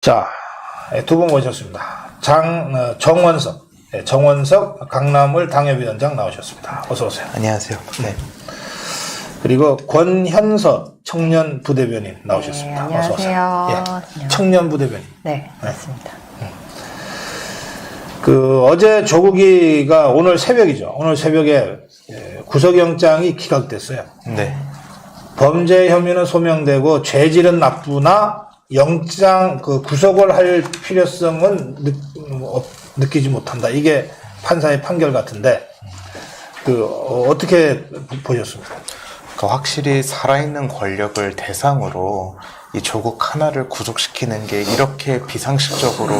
자, 두 분 모셨습니다. 정원석 강남을 당협위원장 나오셨습니다. 어서 오세요. 안녕하세요. 네. 그리고 권현서 청년 부대변인 나오셨습니다. 네, 안녕하세요. 어서 오세요. 안녕하세요. 청년 부대변인. 네, 맞습니다. 어제 조국이가 오늘 새벽이죠. 오늘 새벽에 구속영장이 기각됐어요. 네. 범죄 혐의는 소명되고 죄질은 나쁘나 영장 구속을 할 필요성은 느끼지 못한다. 이게 판사의 판결 같은데 어떻게 보셨습니까? 그러니까 확실히 살아있는 권력을 대상으로 이 조국 하나를 구속시키는 게 이렇게 비상식적으로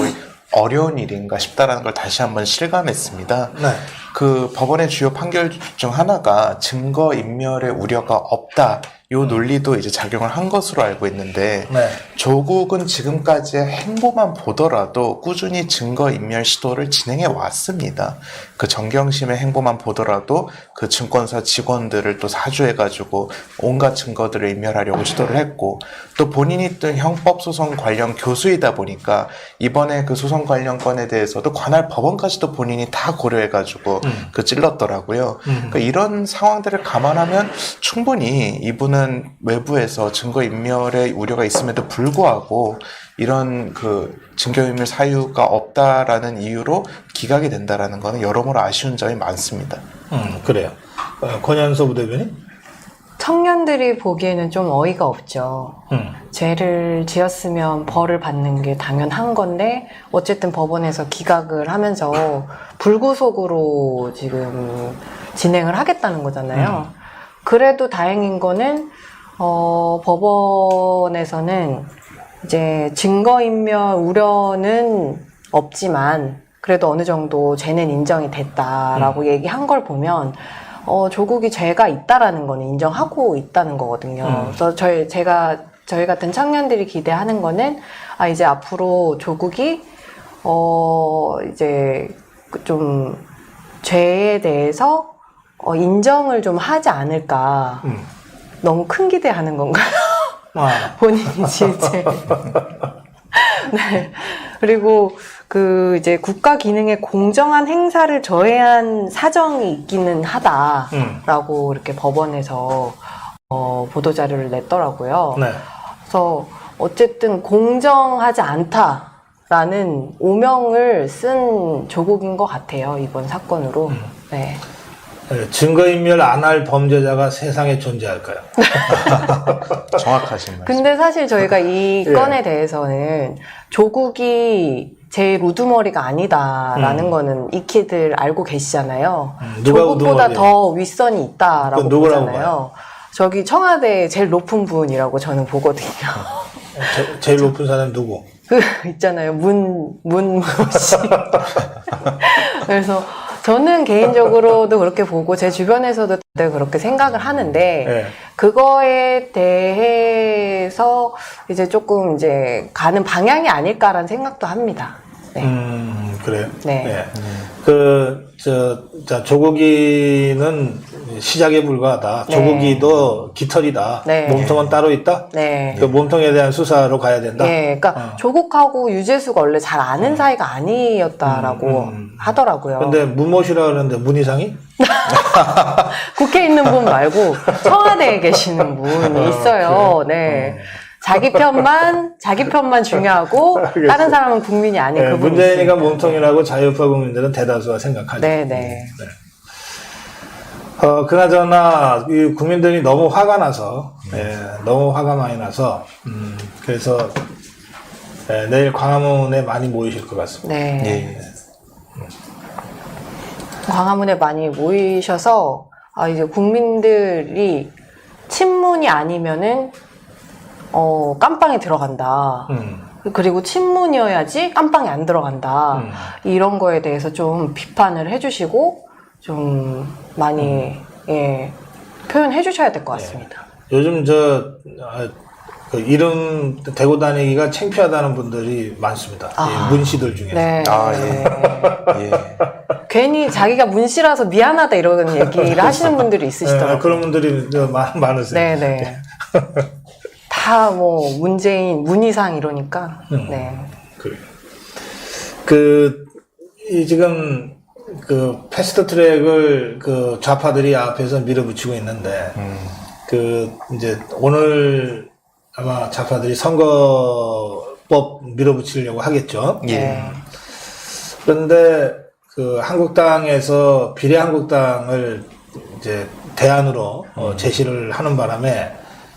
어려운 일인가 싶다라는 걸 다시 한번 실감했습니다. 네. 그 법원의 주요 판결 중 하나가 증거인멸의 우려가 없다. 요 논리도 이제 작용을 한 것으로 알고 있는데, 네. 조국은 지금까지의 행보만 보더라도 꾸준히 증거인멸 시도를 진행해 왔습니다. 그 정경심의 행보만 보더라도 그 증권사 직원들을 또 사주해가지고 온갖 증거들을 인멸하려고 시도를 했고, 또 본인이 또 형법소송 관련 교수이다 보니까 이번에 그 소송 관련 건에 대해서도 관할 법원까지도 본인이 다 고려해가지고 찔렀더라고요. 그러니까 이런 상황들을 감안하면 충분히 이분은 외부에서 증거인멸의 우려가 있음에도 불구하고 이런 증거인멸 사유가 없다라는 이유로 기각이 된다라는 거는 여러모로 아쉬운 점이 많습니다. 그래요. 권현서 부대변인? 청년들이 보기에는 좀 어이가 없죠. 죄를 지었으면 벌을 받는 게 당연한 건데 어쨌든 법원에서 기각을 하면서 불구속으로 지금 진행을 하겠다는 거잖아요. 그래도 다행인 거는 법원에서는 이제 증거인멸 우려는 없지만 그래도 어느 정도 죄는 인정이 됐다라고 얘기한 걸 보면 조국이 죄가 있다라는 거는 인정하고 있다는 거거든요. 그래서 저희 같은 청년들이 기대하는 거는 이제 앞으로 조국이 이제 좀 죄에 대해서 인정을 좀 하지 않을까. 너무 큰 기대하는 건가요? 본인이 실제. 네. 그리고 이제 국가 기능의 공정한 행사를 저해한 사정이 있기는 하다라고 이렇게 법원에서 보도자료를 냈더라고요. 네. 그래서 어쨌든 공정하지 않다라는 오명을 쓴 조국인 것 같아요. 이번 사건으로. 네. 증거인멸 안 할 범죄자가 세상에 존재할까요? 정확하신 말씀. 근데 사실 저희가 이 건에 대해서는 조국이 제일 우두머리가 아니다라는 거는 익히들 알고 계시잖아요. 조국보다 더 윗선이 있다라고 보잖아요. 저기 청와대 제일 높은 분이라고 저는 보거든요. 제일 높은 사람 누구? 있잖아요. 문모 씨. 그래서 저는 개인적으로도 그렇게 보고 제 주변에서도 그렇게 생각을 하는데 그거에 대해서 이제 조금 이제 가는 방향이 아닐까라는 생각도 합니다. 네. 그래요? 네. 조국이는 시작에 불과하다. 네. 조국이도 깃털이다. 네. 몸통은 따로 있다? 네. 그 몸통에 대한 수사로 가야 된다? 네. 그러니까 조국하고 유재수가 원래 잘 아는 사이가 아니었다라고 하더라고요. 근데 문모 씨라 그러는데 문 이상이? 국회에 있는 분 말고 청와대에 계시는 분이 있어요. 네. 자기 편만 중요하고 알겠어요. 다른 사람은 국민이 아닌 그분이 문재인이가 있습니다. 몸통이라고 자유파 국민들은 대다수가 생각하죠. 네네. 그나저나 이 국민들이 너무 화가 나서 너무 화가 많이 나서 그래서 내일 광화문에 많이 모이실 것 같습니다. 네. 예. 광화문에 많이 모이셔서 이제 국민들이 친문이 아니면은 깜빵에 들어간다. 그리고 친문이어야지 깜빵에 안 들어간다. 이런 거에 대해서 좀 비판을 해주시고 좀 많이 표현해 주셔야 될 것 같습니다. 요즘 이름 대고 다니기가 창피하다는 분들이 많습니다. 문씨들 중에서. 네. 예. 괜히 자기가 문씨라서 미안하다 이런 얘기를 하시는 분들이 있으시더라고요. 그런 분들이 많으세요. 네네. 다 뭐 문재인, 문희상 이러니까. 네. 그래요. 이 지금 그 패스트 트랙을 그 좌파들이 앞에서 밀어붙이고 있는데, 이제 오늘 아마 좌파들이 선거법 밀어붙이려고 하겠죠. 예. 그런데 그 한국당에서 비례한국당을 이제 대안으로 제시를 하는 바람에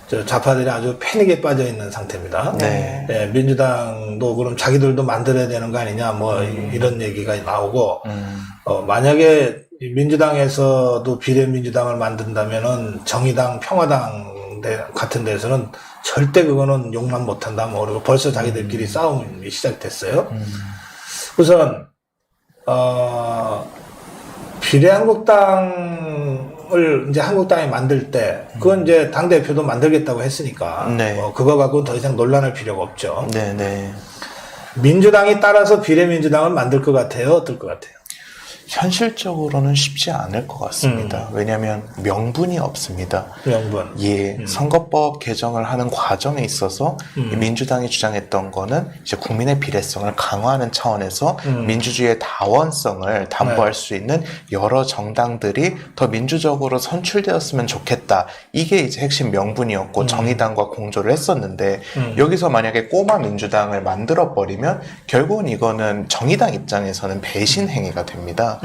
저 좌파들이 아주 패닉에 빠져 있는 상태입니다. 네. 예, 민주당도 그럼 자기들도 만들어야 되는 거 아니냐 뭐 이런 얘기가 나오고 만약에 민주당에서도 비례민주당을 만든다면은 정의당, 평화당 같은 데서는 절대 그거는 용납 못한다 뭐 그리고 벌써 자기들끼리 싸움이 시작됐어요. 우선 비례한국당을 이제 한국당이 만들 때, 그건 이제 당대표도 만들겠다고 했으니까, 네. 그거 갖고는 더 이상 논란할 필요가 없죠. 네네. 민주당이 따라서 비례민주당을 만들 것 같아요? 어떨 것 같아요? 현실적으로는 쉽지 않을 것 같습니다. 왜냐하면 명분이 없습니다. 명분. 예, 선거법 개정을 하는 과정에 있어서 이 민주당이 주장했던 거는 이제 국민의 비례성을 강화하는 차원에서 민주주의의 다원성을 담보할 수 있는 여러 정당들이 더 민주적으로 선출되었으면 좋겠다. 이게 이제 핵심 명분이었고 정의당과 공조를 했었는데 여기서 만약에 꼬마 민주당을 만들어 버리면 결국은 이거는 정의당 입장에서는 배신 행위가 됩니다.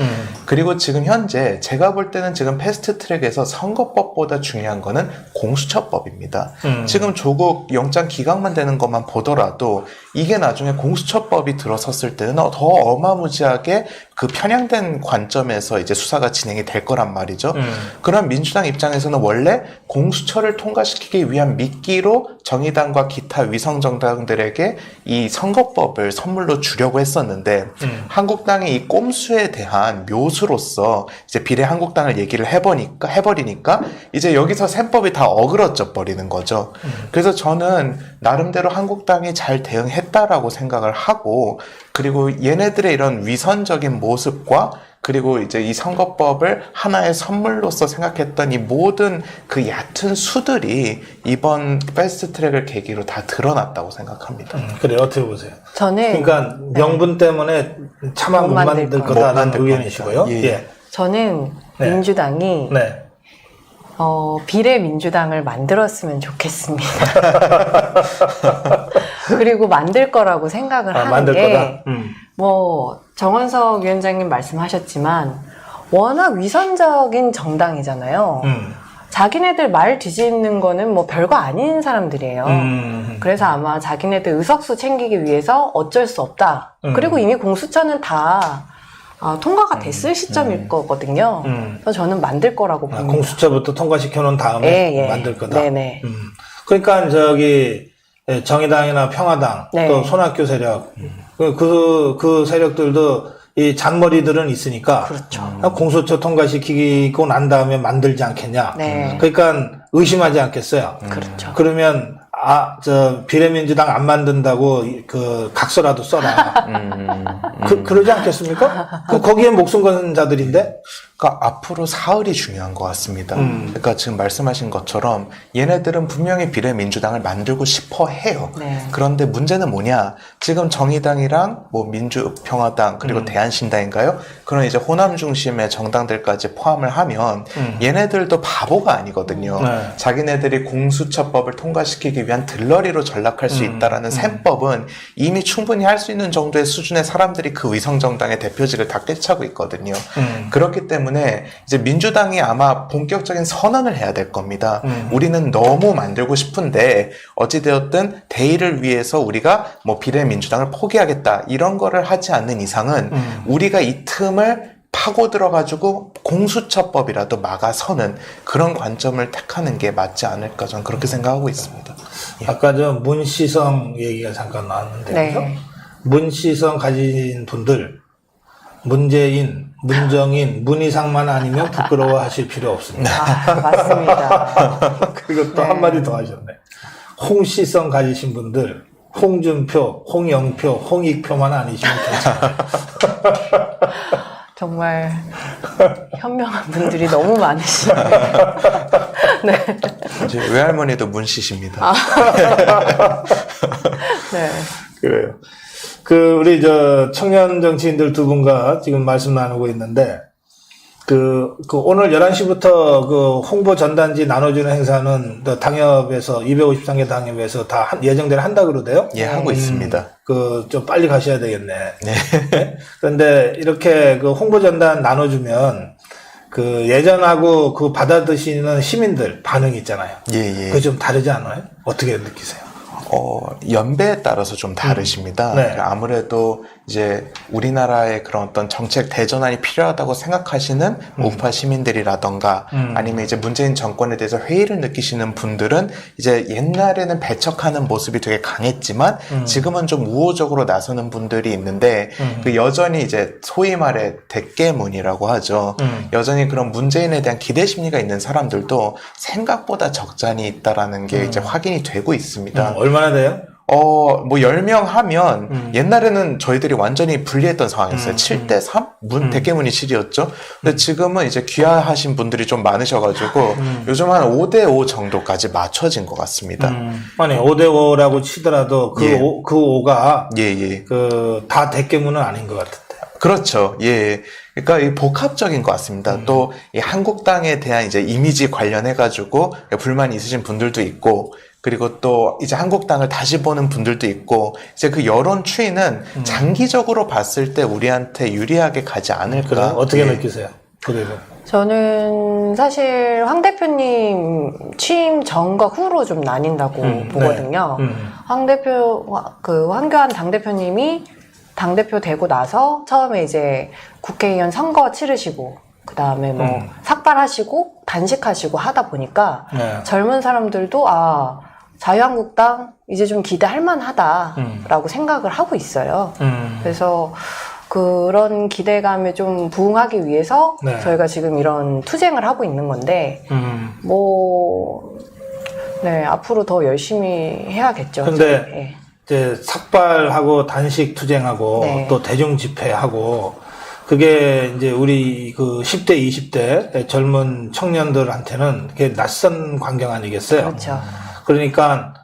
그리고 지금 현재 제가 볼 때는 지금 패스트트랙에서 선거법보다 중요한 거는 공수처법입니다. 지금 조국 영장 기각만 되는 것만 보더라도 이게 나중에 공수처법이 들어섰을 때는 더 어마무지하게 그 편향된 관점에서 이제 수사가 진행이 될 거란 말이죠. 그럼 민주당 입장에서는 원래 공수처를 통과시키기 위한 미끼로 정의당과 기타 위성정당들에게 이 선거법을 선물로 주려고 했었는데 한국당이 이 꼼수에 대한 묘수로서 이제 비례한국당을 얘기를 해버리니까 이제 여기서 셈법이 다 어그러져 버리는 거죠. 그래서 저는 나름대로 한국당이 잘 대응했다라고 생각을 하고 그리고 얘네들의 이런 위선적인 모습과 그리고 이제 이 선거법을 하나의 선물로서 생각했던 이 모든 그 얕은 수들이 이번 패스트트랙을 계기로 다 드러났다고 생각합니다. 그래요. 어떻게 보세요? 저는 그러니까 명분 때문에 차마 못 만들 거다라는 의견이시고요. 예. 예. 저는 네. 민주당이 네. 비례민주당을 만들었으면 좋겠습니다. 그리고 만들 거라고 생각을 하는 만들 게 거다. 뭐 정원석 위원장님 말씀하셨지만 워낙 위선적인 정당이잖아요. 자기네들 말 뒤집는 거는 뭐 별거 아닌 사람들이에요. 그래서 아마 자기네들 의석수 챙기기 위해서 어쩔 수 없다. 그리고 이미 공수처는 다 통과가 됐을 시점일 거거든요. 그래서 저는 만들 거라고 봅니다. 공수처부터 통과시켜 놓은 다음에 예. 만들 거다. 네네. 그러니까 정의당이나 평화당 네. 또 손학규 세력 그 세력들도 이 잔머리들은 있으니까 그렇죠. 공수처 통과시키고 난 다음에 만들지 않겠냐. 네. 그러니까 의심하지 않겠어요. 그렇죠. 그러면 비례민주당 안 만든다고 그 각서라도 써라. 그러지 않겠습니까? 거기에 목숨 건 자들인데. 그러니까 앞으로 사흘이 중요한 것 같습니다. 그러니까 지금 말씀하신 것처럼 얘네들은 분명히 비례민주당을 만들고 싶어 해요. 네. 그런데 문제는 뭐냐? 지금 정의당이랑 뭐 민주평화당 그리고 대한신당인가요? 그런 이제 호남 중심의 정당들까지 포함을 하면 얘네들도 바보가 아니거든요. 네. 자기네들이 공수처법을 통과시키기 위한 들러리로 전락할 수 있다라는 셈법은 이미 충분히 할 수 있는 정도의 수준의 사람들이 그 위성정당의 대표직을 다 꿰차고 있거든요. 그렇기 때문에 이제 민주당이 아마 본격적인 선언을 해야 될 겁니다. 우리는 너무 만들고 싶은데 어찌되었든 대의를 위해서 우리가 뭐 비례민주당을 포기하겠다 이런 거를 하지 않는 이상은 우리가 이 틈을 파고 들어가지고 공수처법이라도 막아서는 그런 관점을 택하는 게 맞지 않을까 저는 그렇게 생각하고 있습니다. 예. 아까 문시성 얘기가 잠깐 나왔는데 네. 그죠? 문시성 가진 분들 문재인, 문정인, 문희상만 아니면 부끄러워하실 필요 없습니다. 맞습니다. 그리고 또 네. 한마디 더 하셨네. 홍시성 가지신 분들 홍준표, 홍영표, 홍익표만 아니시면 괜찮아요. 정말 현명한 분들이 너무 많으시네요. 이제 외할머니도 문씨십니다. 네. 그래요. 우리 청년 정치인들 두 분과 지금 말씀 나누고 있는데, 오늘 11시부터 홍보 전단지 나눠주는 행사는 당협에서, 253개 당협에서 다 예정대로 한다 그러대요? 예, 하고 있습니다. 좀 빨리 가셔야 되겠네. 네. 그런데 이렇게 홍보 전단 나눠주면, 예전하고 받아드시는 시민들 반응이 있잖아요. 예. 그거 좀 다르지 않아요? 어떻게 느끼세요? 연배에 따라서 좀 다르십니다. 네. 아무래도 이제 우리나라의 그런 어떤 정책 대전환이 필요하다고 생각하시는 우파 시민들이라던가 아니면 이제 문재인 정권에 대해서 회의를 느끼시는 분들은 이제 옛날에는 배척하는 모습이 되게 강했지만 지금은 좀 우호적으로 나서는 분들이 있는데 여전히 이제 소위 말해 대깨문이라고 하죠. 여전히 그런 문재인에 대한 기대 심리가 있는 사람들도 생각보다 적잖이 있다라는 게 이제 확인이 되고 있습니다. 얼마나 돼요? 10명 하면, 옛날에는 저희들이 완전히 분리했던 상황이었어요. 7대3? 대깨문이 7이었죠. 근데 지금은 이제 귀화하신 분들이 좀 많으셔가지고, 요즘 한 5대5 정도까지 맞춰진 것 같습니다. 아니, 5대5라고 치더라도 예. 5가, 예. 다 대깨문은 아닌 것 같은데. 그렇죠. 예. 그러니까 이 복합적인 것 같습니다. 또 이 한국당에 대한 이제 이미지 관련해가지고 불만이 있으신 분들도 있고, 그리고 또 이제 한국당을 다시 보는 분들도 있고, 이제 그 여론 추이는 장기적으로 봤을 때 우리한테 유리하게 가지 않을까. 그래요? 어떻게 예. 느끼세요? 저는 사실 황 대표님 취임 전과 후로 좀 나뉜다고 보거든요. 네. 황 대표, 황교안 당대표님이 당대표 되고 나서 처음에 이제 국회의원 선거 치르시고, 그 다음에 삭발하시고, 단식하시고 하다 보니까 네. 젊은 사람들도 자유한국당 이제 좀 기대할 만하다라고 생각을 하고 있어요. 그래서 그런 기대감에 좀 부응하기 위해서 네. 저희가 지금 이런 투쟁을 하고 있는 건데, 네, 앞으로 더 열심히 해야겠죠. 근데 예. 이제 삭발하고 단식 투쟁하고 네. 또 대중 집회하고 그게 이제 우리 10대, 20대 젊은 청년들한테는 그게 낯선 광경 아니겠어요? 그렇죠. 그러니까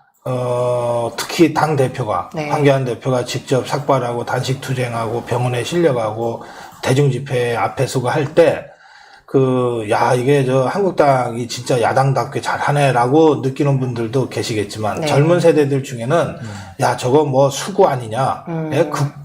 특히 당 대표가 네. 황교안 대표가 직접 삭발하고 단식 투쟁하고 병원에 실려가고 대중 집회 앞에 서고 할 때 이게 한국당이 진짜 야당답게 잘하네라고 느끼는 분들도 계시겠지만 네. 젊은 세대들 중에는 저거 뭐 수구 아니냐,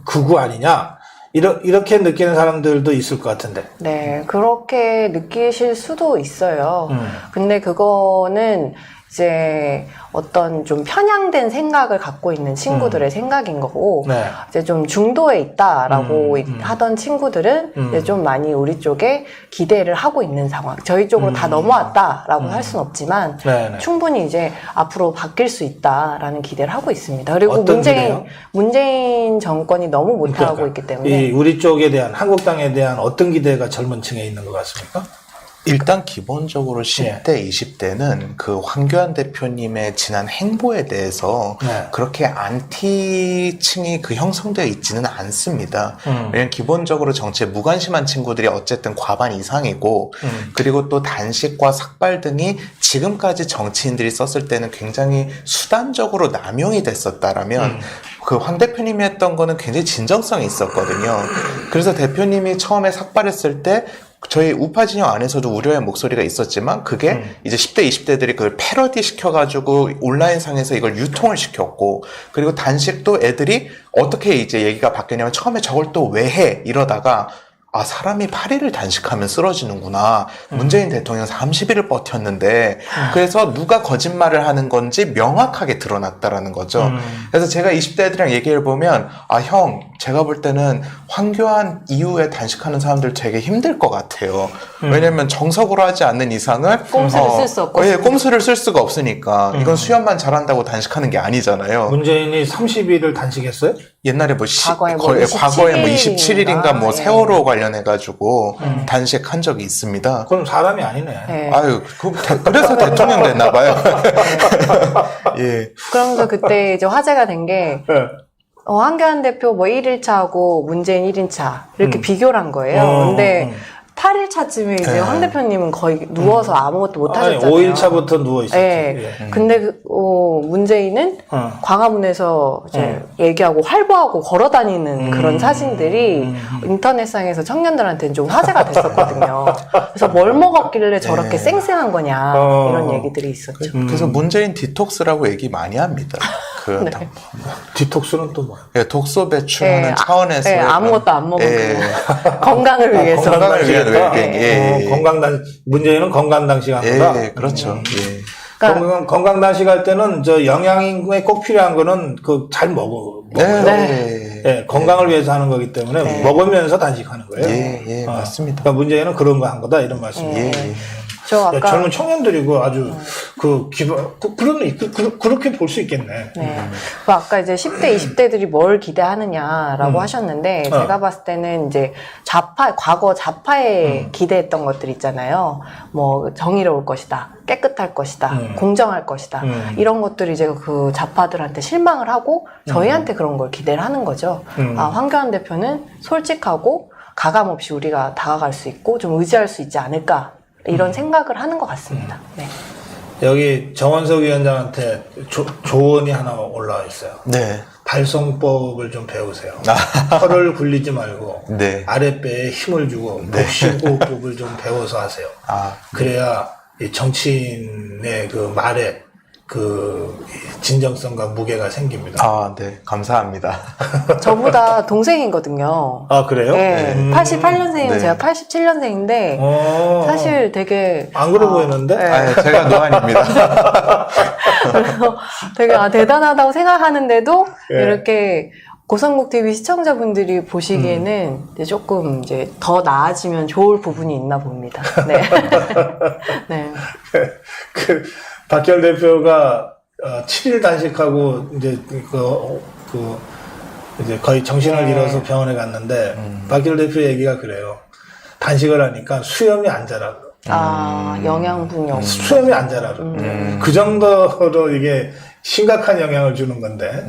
극우 아니냐 이렇게 느끼는 사람들도 있을 것 같은데. 네, 그렇게 느끼실 수도 있어요. 근데 그거는 이제 어떤 좀 편향된 생각을 갖고 있는 친구들의 생각인 거고, 네. 이제 좀 중도에 있다라고 하던 친구들은 이제 좀 많이 우리 쪽에 기대를 하고 있는 상황. 저희 쪽으로 다 넘어왔다라고 할 수는 없지만, 네네. 충분히 이제 앞으로 바뀔 수 있다라는 기대를 하고 있습니다. 그리고 어떤 기대요? 문재인 정권이 너무 못하고 있기 때문에. 우리 쪽에 대한, 한국당에 대한 어떤 기대가 젊은 층에 있는 것 같습니까? 일단 기본적으로 10대, 20대는 그 황교안 대표님의 지난 행보에 대해서 그렇게 안티층이 형성되어 있지는 않습니다. 왜냐면 기본적으로 정치에 무관심한 친구들이 어쨌든 과반 이상이고, 그리고 또 단식과 삭발 등이 지금까지 정치인들이 썼을 때는 굉장히 수단적으로 남용이 됐었다라면 그 황 대표님이 했던 거는 굉장히 진정성이 있었거든요. 그래서 대표님이 처음에 삭발했을 때 저희 우파 진영 안에서도 우려의 목소리가 있었지만 그게 이제 10대, 20대들이 그걸 패러디 시켜가지고 온라인상에서 이걸 유통을 시켰고, 그리고 단식도 애들이 어떻게 이제 얘기가 바뀌냐면 처음에 저걸 또 왜 해? 이러다가 사람이 8일을 단식하면 쓰러지는구나. 문재인 대통령 30일을 버텼는데, 그래서 누가 거짓말을 하는 건지 명확하게 드러났다라는 거죠. 그래서 제가 20대 애들이랑 얘기해보면, 형, 제가 볼 때는 황교안 이후에 단식하는 사람들 되게 힘들 것 같아요. 왜냐면 정석으로 하지 않는 이상은 꼼수를 쓸 수 없고. 예, 꼼수를 쓸 수가 없으니까. 이건 수염만 잘한다고 단식하는 게 아니잖아요. 문재인이 30일을 단식했어요? 옛날에 과거에 과거에 27일인가 예. 세월호 관련해가지고 단식한 적이 있습니다. 그럼 사람이 아니네. 네. 그래서 대통령 됐나봐요. 예. 그러면서 그때 이제 화제가 된 게, 황교안 대표 1일차하고 문재인 1인차 이렇게 비교를 한 거예요. 근데 8일차쯤에 이제 네. 황 대표님은 거의 누워서 아무것도 못 아니, 하셨잖아요. 5일차부터 누워있었지. 네. 근데 문재인은 광화문에서 이제 얘기하고 활보하고 걸어다니는 그런 사진들이 인터넷상에서 청년들한테는 좀 화제가 됐었거든요. 그래서 뭘 먹었길래 저렇게 쌩쌩한 거냐 이런 얘기들이 있었죠. 그래서 문재인 디톡스라고 얘기 많이 합니다. 그 네. 디톡스는 또 뭐야? 예, 독소 배출하는 네, 차원에서 아무것도 안 먹은 예. 건강을 위해서. 건강을 위해서 문재인은 건강단식 한다. 예, 그렇죠. 예. 그러니까 건강단식 할 때는 저 영양에 꼭 필요한 거는 그 잘 먹어요. 네. 예, 건강을 위해서 하는 거기 때문에 네. 먹으면서 단식하는 거예요. 예, 맞습니다. 그러니까 문재인은 그런 거 한 거다 이런 말씀이에요. 예. 저 아까 젊은 청년들이고 아주 그렇게 볼 수 있겠네. 네. 그 아까 이제 10대, 20대들이 뭘 기대하느냐라고 하셨는데, 제가 봤을 때는 이제 과거 좌파에 기대했던 것들 있잖아요. 뭐, 정의로울 것이다. 깨끗할 것이다. 공정할 것이다. 이런 것들이 이제 그 좌파들한테 실망을 하고, 저희한테 그런 걸 기대를 하는 거죠. 아, 황교안 대표는 솔직하고, 가감 없이 우리가 다가갈 수 있고, 좀 의지할 수 있지 않을까. 이런 생각을 하는 것 같습니다. 네. 여기 정원석 위원장한테 조언이 하나 올라와 있어요. 네. 발성법을 좀 배우세요. 혀를 굴리지 말고 네. 아랫배에 힘을 주고 복식호흡법을 좀 배워서 하세요. 그래야 이 정치인의 그 말에 그 진정성과 무게가 생깁니다. 아, 네. 감사합니다. 저보다 동생이거든요. 아, 그래요? 네. 88년생이면 네. 제가 87년생인데, 사실 되게. 안 그래 보이는데? 네. 아, 제가 노안입니다. 그래서 되게 대단하다고 생각하는데도, 예. 이렇게 고성국 TV 시청자분들이 보시기에는 이제 조금 이제 더 나아지면 좋을 부분이 있나 봅니다. 네. 네. 박결 대표가 7일 단식하고 이제 이제 거의 정신을 잃어서 병원에 갔는데 박결 대표 얘기가 그래요. 단식을 하니까 수염이 안 자라. 영양분이 없 수염이 안 자라. 그 정도로 이게 심각한 영향을 주는 건데.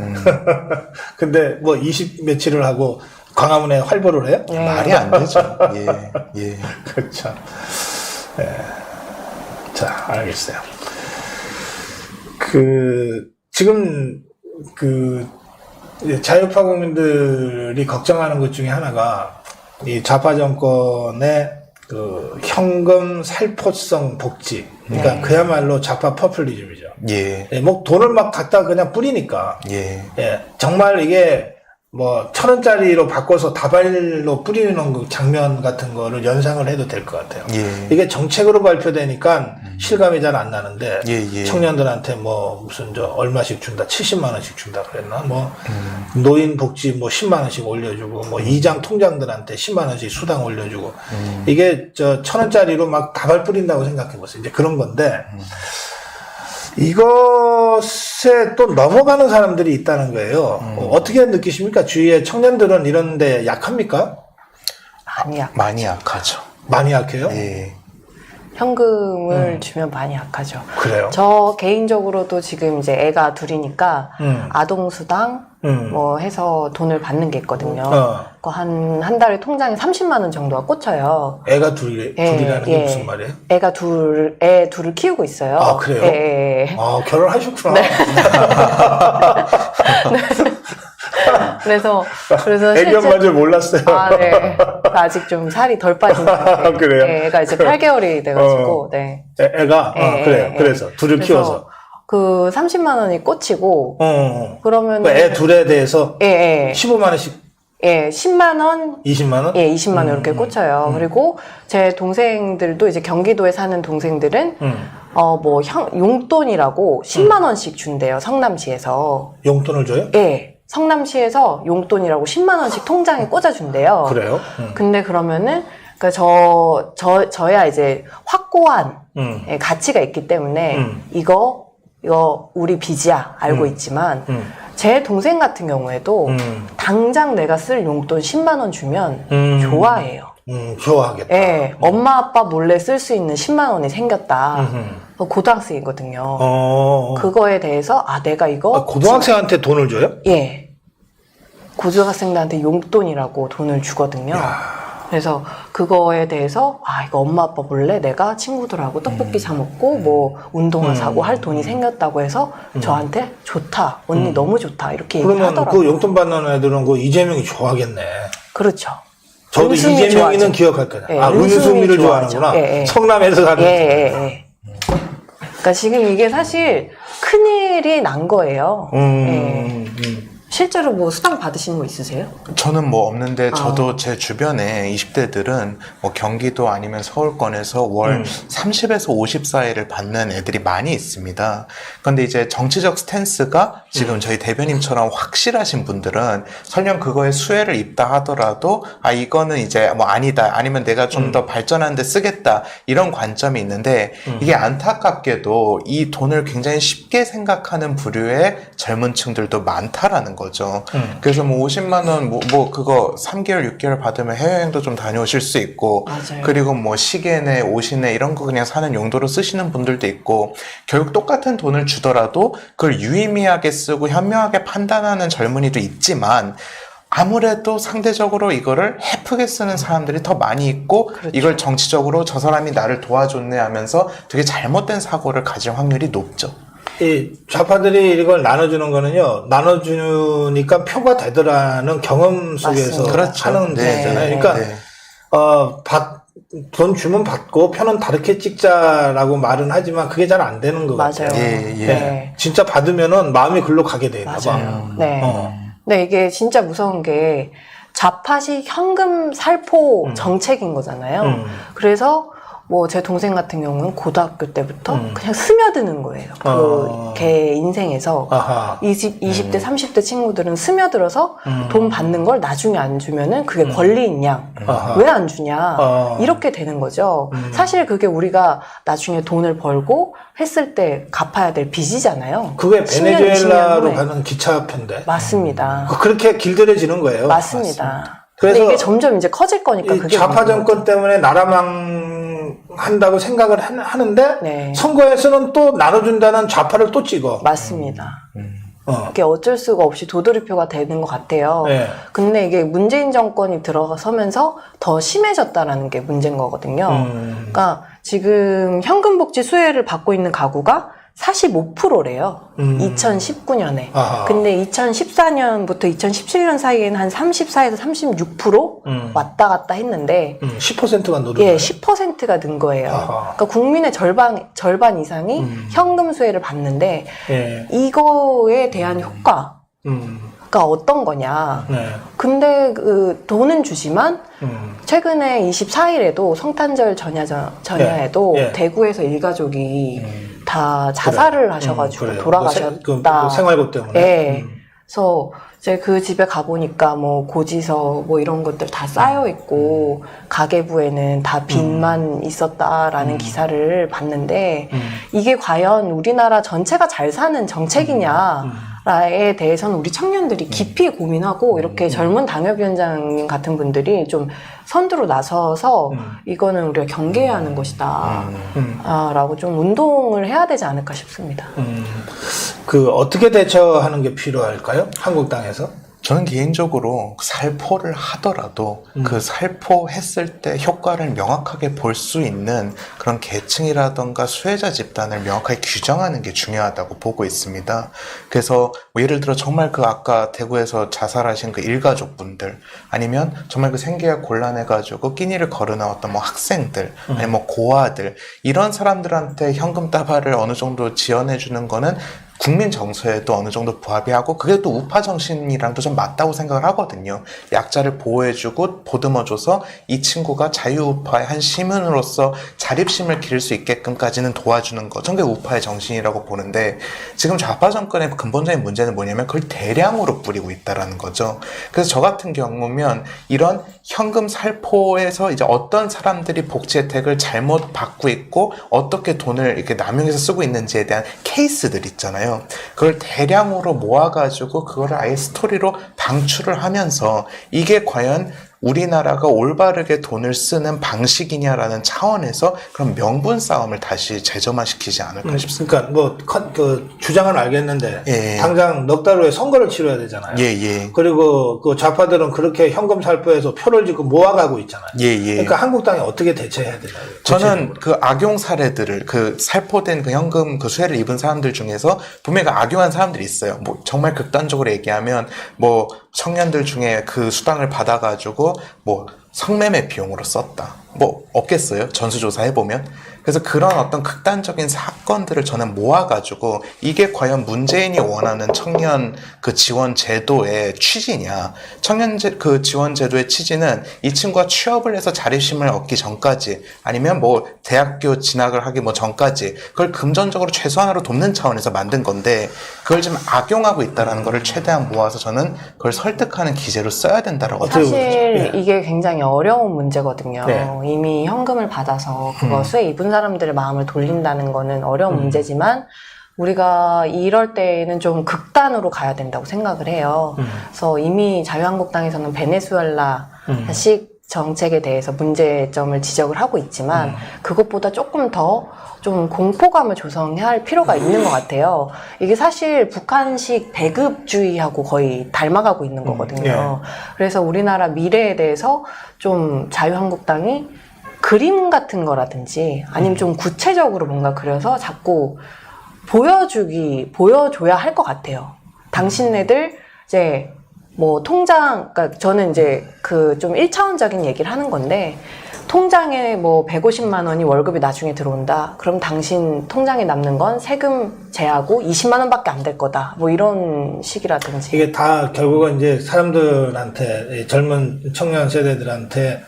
근데 뭐 20 며칠을 하고 광화문에 활보를 해요? 네. 말이 안 되죠. 예. 그렇죠. 네. 자, 알겠어요. 지금 이제 자유파 국민들이 걱정하는 것 중에 하나가 이 좌파 정권의 그 현금 살포성 복지. 그러니까 그야말로 좌파 퍼플리즘이죠. 예. 예, 뭐 돈을 막 갖다 그냥 뿌리니까. 예. 예, 정말 이게 뭐 1,000원짜리로 바꿔서 다발로 뿌리는 그 장면 같은 거를 연상을 해도 될 것 같아요. 예. 이게 정책으로 발표되니까 실감이 잘 안 나는데 예. 청년들한테 뭐 무슨 얼마씩 준다, 70만 원씩 준다 그랬나? 뭐 노인 복지 뭐 10만 원씩 올려주고 뭐 이장 통장들한테 10만 원씩 수당 올려주고 이게 1,000원짜리로 막 다발 뿌린다고 생각해 보세요. 이제 그런 건데. 이것에 또 넘어가는 사람들이 있다는 거예요. 어떻게 느끼십니까? 주위에 청년들은 이런데 약합니까? 많이 약하죠. 많이 약해요? 예. 현금을 주면 많이 약하죠. 그래요? 저 개인적으로도 지금 이제 애가 둘이니까 아동수당 뭐 해서 돈을 받는 게 있거든요. 그거 한 달에 통장에 30만 원 정도가 꽂혀요. 애가 둘이라는 게 무슨 말이에요? 애가 애 둘을 키우고 있어요. 아, 그래요? 예. 아, 결혼하셨구나. 네. 그래서 애기 엄마인 줄 몰랐어요. 네. 아직 좀 살이 덜 빠진 상태. 그래요? 네, 애가 이제 8개월이 돼가지고, 네. 애가? 그래요. 그래서 둘을 키워서. 그 30만 원이 꽂히고, 그러면. 애 둘에 대해서? 예. 15만 원씩? 예, 10만 원? 20만 원? 예, 20만 원 이렇게 꽂혀요. 그리고 제 동생들도 이제 경기도에 사는 동생들은, 용돈이라고 10만 원씩 준대요, 성남시에서. 용돈을 줘요? 예. 성남시에서 용돈이라고 10만 원씩 통장에 꽂아준대요. 그래요? 근데 그러면은, 저야 이제 확고한 가치가 있기 때문에, 이거 우리 빚이야. 알고 있지만, 제 동생 같은 경우에도 당장 내가 쓸 용돈 10만 원 주면 좋아해요. 좋아하겠다. 예. 엄마, 아빠 몰래 쓸 수 있는 10만 원이 생겼다. 고등학생이거든요. 그거에 대해서, 내가 이거. 고등학생한테 돈을 줘요? 예. 고등학생들한테 용돈이라고 돈을 주거든요. 그래서 그거에 대해서 이거 엄마 아빠 몰래 내가 친구들하고 떡볶이 사 먹고 뭐 운동화 사고 할 돈이 생겼다고 해서 저한테 좋다 언니 너무 좋다 이렇게 얘기를 그러면 하더라고요. 그 용돈 받는 애들은 그 이재명이 좋아하겠네. 그렇죠. 저도 은수미 이재명이는 좋아하죠. 기억할 거야. 예, 은수미를 좋아하죠. 좋아하는구나. 예, 예. 성남에서 가는. 예. 그러니까 지금 이게 사실 큰일이 난 거예요. 예. 실제로 뭐 수당 받으신 거 있으세요? 저는 뭐 없는데 저도 제 주변에 20대들은 뭐 경기도 아니면 서울권에서 월 30에서 50 사이를 받는 애들이 많이 있습니다. 그런데 이제 정치적 스탠스가 지금 저희 대변인처럼 확실하신 분들은 설령 그거에 수혜를 입다 하더라도 이거는 이제 뭐 아니다 아니면 내가 좀 더 발전하는 데 쓰겠다 이런 관점이 있는데 이게 안타깝게도 이 돈을 굉장히 쉽게 생각하는 부류의 젊은 층들도 많다라는 거죠. 그래서 뭐 50만 원 뭐 그거 3개월 6개월 받으면 해외여행도 좀 다녀오실 수 있고 맞아요. 그리고 뭐 시계네 옷이네 이런 거 그냥 사는 용도로 쓰시는 분들도 있고 결국 똑같은 돈을 주더라도 그걸 유의미하게 쓰고 현명하게 판단하는 젊은이도 있지만 아무래도 상대적으로 이거를 헤프게 쓰는 사람들이 더 많이 있고 그렇죠. 이걸 정치적으로 저 사람이 나를 도와줬네 하면서 되게 잘못된 사고를 가질 확률이 높죠. 이 좌파들이 이걸 나눠주는 거는요, 나눠주니까 표가 되더라는 경험 속에서 맞습니다. 그렇죠. 하는 네. 거잖아요. 그러니까, 네. 돈 주면 받고 표는 다르게 찍자라고 말은 하지만 그게 잘 안 되는 것 맞아요. 같아요. 예. 네. 진짜 받으면은 마음이 글로 가게 돼 있나 봐. 맞아요. 네. 어. 근데 이게 진짜 무서운 게 좌파식 현금 살포 정책인 거잖아요. 그래서 뭐 제 동생 같은 경우는 고등학교 때부터 그냥 스며드는 거예요. 걔 인생에서. 아하. 20대, 30대 친구들은 스며들어서 돈 받는 걸 나중에 안 주면은 그게 권리인 양. 아하. 왜 안 주냐. 이렇게 되는 거죠. 사실 그게 우리가 나중에 돈을 벌고 했을 때 갚아야 될 빚이잖아요. 그게 10년, 20년 베네수엘라로 후에. 가는 기차표인데. 맞습니다. 그렇게 길들여지는 거예요. 맞습니다. 그래서 근데 이게 점점 이제 커질 거니까 이 그게 좌파 문제인 정권 때문에 나라망한다고 생각을 하는데 네. 선거에서는 또 나눠준다는 좌파를 또 찍어. 맞습니다. 어. 이게 어쩔 수가 없이 도돌이표가 되는 것 같아요. 네. 근데 이게 문재인 정권이 들어서면서 더 심해졌다라는 게 문제인 거거든요. 그러니까 지금 현금복지 수혜를 받고 있는 가구가 45%래요. 2019년에. 아하. 근데 2014년부터 2017년 사이에는 한 34에서 36% 왔다 갔다 했는데 10%가 늘은 예, 거예요. 10%가 는 거예요. 아하. 그러니까 국민의 절반 이상이 현금 수혜를 받는데 예. 이거에 대한 효과가 음. 어떤 거냐. 네. 근데 그 돈은 주지만 음. 최근에 24일에도 성탄절 전야에도 예. 대구에서 일가족이 다 자살을 하셔가지고 그래요. 돌아가셨다. 그 생활고 때문에. 예. 그래서 이제 그 집에 가보니까 뭐 고지서 뭐 이런 것들 다 쌓여 있고 가계부에는 다 빚만 있었다라는 기사를 봤는데 이게 과연 우리나라 전체가 잘 사는 정책이냐에 대해서는 우리 청년들이 깊이 고민하고 이렇게 젊은 당협위원장님 같은 분들이 좀 선두로 나서서 이거는 우리가 경계해야 하는 것이다 라고 좀 운동을 해야 되지 않을까 싶습니다. 그 어떻게 대처하는 게 필요할까요? 한국 땅에서? 저는 개인적으로 살포를 하더라도 그 살포했을 때 효과를 명확하게 볼 수 있는 그런 계층이라던가 수혜자 집단을 명확하게 규정하는 게 중요하다고 보고 있습니다. 그래서 뭐 예를 들어 정말 그 아까 대구에서 자살하신 그 일가족분들 아니면 정말 그 생계가 곤란해가지고 끼니를 걸어 나왔던 뭐 학생들 아니면 뭐 고아들 이런 사람들한테 현금 따발을 어느 정도 지원해 주는 거는 국민 정서에도 어느 정도 부합이 하고 그게 또 우파 정신이랑도 좀 맞다고 생각을 하거든요. 약자를 보호해주고 보듬어줘서 이 친구가 자유우파의 한 시민으로서 자립심을 기를 수 있게끔까지는 도와주는 거. 저게 우파의 정신이라고 보는데 지금 좌파 정권의 근본적인 문제는 뭐냐면 그걸 대량으로 뿌리고 있다라는 거죠. 그래서 저 같은 경우면 이런 현금 살포에서 이제 어떤 사람들이 복지 혜택을 잘못 받고 있고 어떻게 돈을 이렇게 남용해서 쓰고 있는지에 대한 케이스들 있잖아요. 그걸 대량으로 모아가지고 그거를 아예 스토리로 방출을 하면서 이게 과연 우리나라가 올바르게 돈을 쓰는 방식이냐라는 차원에서 그런 명분 싸움을 다시 재점화시키지 않을까 싶습니다. 그러니까 주장은 알겠는데 예. 당장 넉 달 후에 선거를 치러야 되잖아요. 예. 그리고 그 좌파들은 그렇게 현금 살포해서 표를 지금 모아가고 있잖아요. 예. 그러니까 한국당이 어떻게 대처해야 되나요? 저는 그 악용 사례들을 그 살포된 그 현금 그 수혜를 입은 사람들 중에서 분명히 그 악용한 사람들이 있어요. 뭐 정말 극단적으로 얘기하면 뭐 청년들 중에 그 수당을 받아가지고 뭐 성매매 비용으로 썼다. 뭐 없겠어요? 전수조사 해보면. 그래서 그런 어떤 극단적인 사건들을 저는 모아가지고 이게 과연 문재인이 원하는 청년 그 지원 제도의 취지냐. 청년 그 지원 제도의 취지는 이 친구가 취업을 해서 자립심을 얻기 전까지 아니면 뭐 대학교 진학을 하기 뭐 전까지 그걸 금전적으로 최소한으로 돕는 차원에서 만든 건데 그걸 좀 악용하고 있다라는 거를 최대한 모아서 저는 그걸 설득하는 기제로 써야 된다라고 사실 이게 굉장히 어려운 문제거든요. 네. 이미 현금을 받아서 그거 수혜 입은 사람들의 마음을 돌린다는 거는 어려운 문제지만 우리가 이럴 때는 좀 극단으로 가야 된다고 생각을 해요. 그래서 이미 자유한국당에서는 베네수엘라식 정책에 대해서 문제점을 지적을 하고 있지만 그것보다 조금 더 좀 공포감을 조성해야 할 필요가 있는 것 같아요. 이게 사실 북한식 배급주의하고 거의 닮아가고 있는 거거든요. 그래서 우리나라 미래에 대해서 좀 자유한국당이 그림 같은 거라든지 아니면 좀 구체적으로 뭔가 그려서 자꾸 보여줘야 할 것 같아요. 당신네들 이제 뭐 통장, 그러니까 저는 이제 그 좀 1차원적인 얘기를 하는 건데 통장에 뭐 150만 원이 월급이 나중에 들어온다. 그럼 당신 통장에 남는 건 세금 제하고 20만 원밖에 안 될 거다. 뭐 이런 식이라든지. 이게 다 결국은 이제 사람들한테 젊은 청년 세대들한테